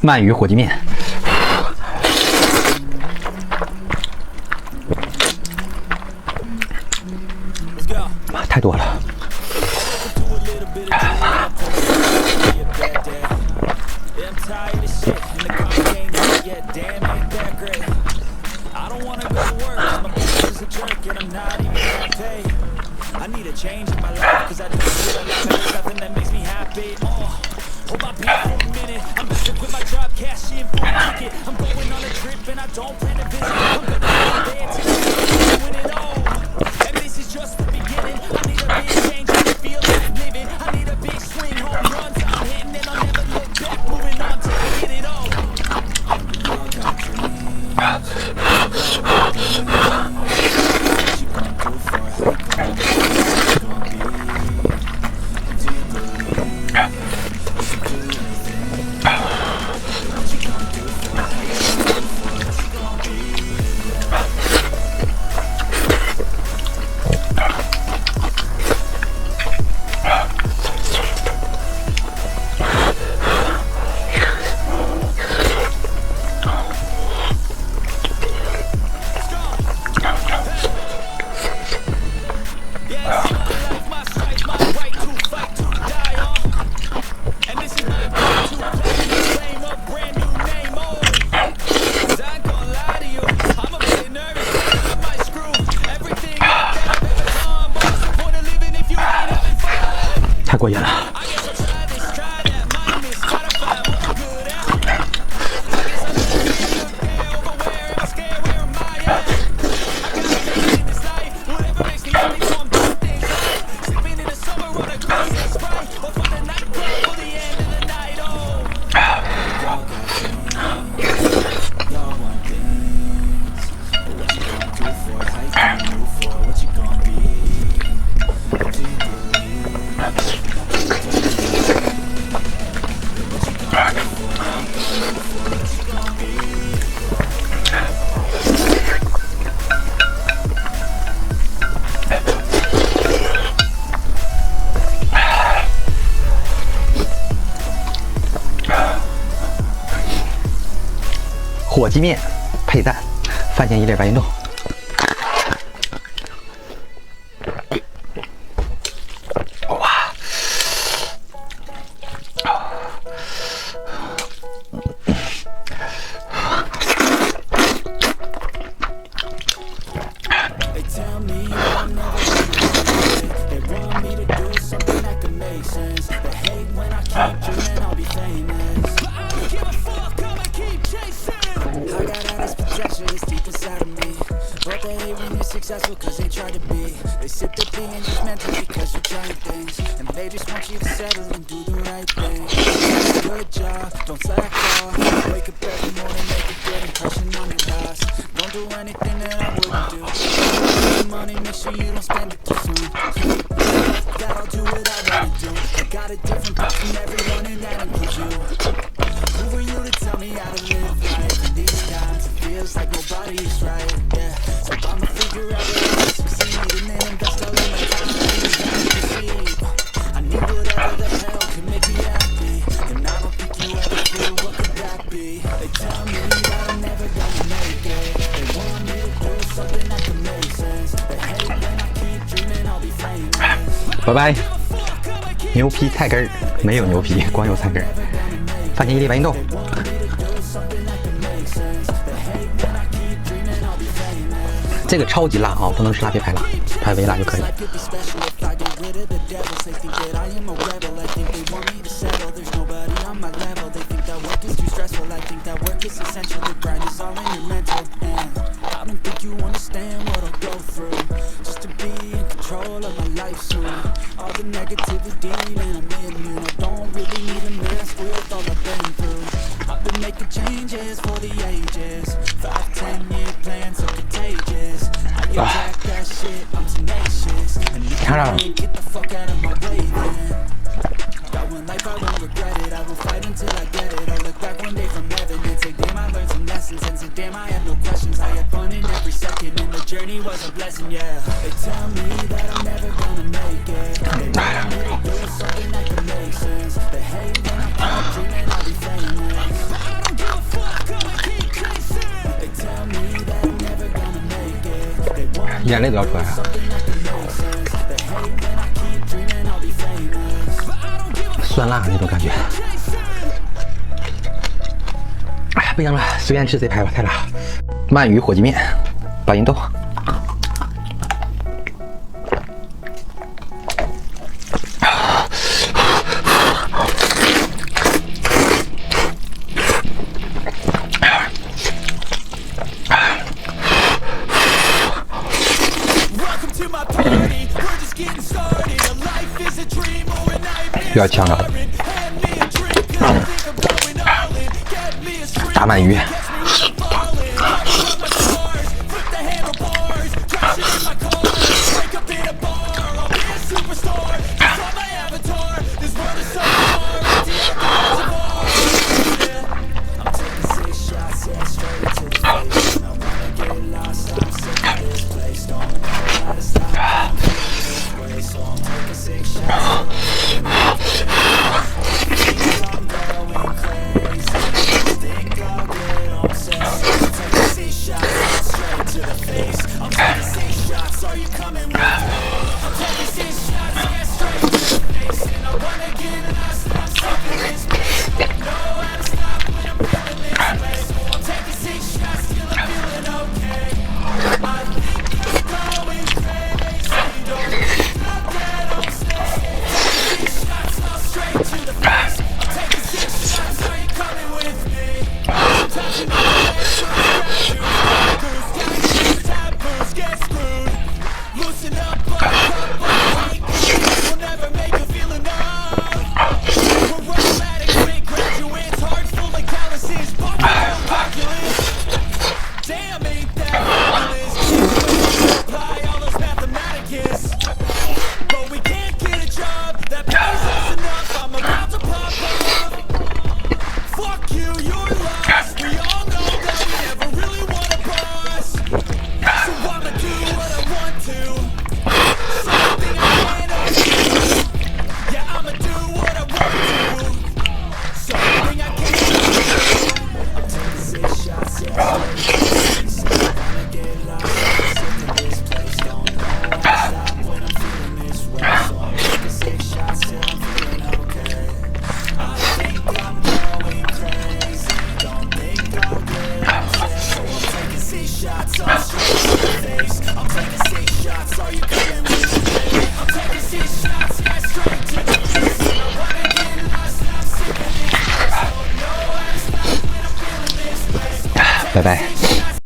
鳗鱼火鸡面。太多了。太过瘾了。火鸡面配蛋，饭前一粒白云豆。哇！Successful cause they try to be. They sit there being just mental because you're trying things. And they just want you to settle and do the right thing. Good job, don't slack off. Wake up every morning, make a good impression on your boss. Don't do anything that I wouldn't do. Make money, make sure you don't spend it too soon. That I'll do what I wanna do. I got a different path from everyone and that includes you. Who are you to tell me how to live life? In these times it feels like nobody's right, yeah. So I'ma figure out a way to succeed and then invest all of my time to see. I need whatever the hell can make me happy, and I don't think you ever feel what could that be. They tell me that I'm never gonna make it. They want me to do something that can make sense. They hate when I keep dreaming I'll be famous. 拜拜。牛皮菜根儿没有牛皮，光有菜根儿。饭前一粒白云豆。这个超级辣啊，不能吃辣别拍辣，拍微辣就可以。看着。They hate when I keep dreaming I'll be famous. 眼泪都要出来了。酸辣那种感觉。哎呀，不行了，随便吃这排吧，太辣。鳗鱼火鸡面，八音豆。有点呛着了。大鳗鱼。拜拜。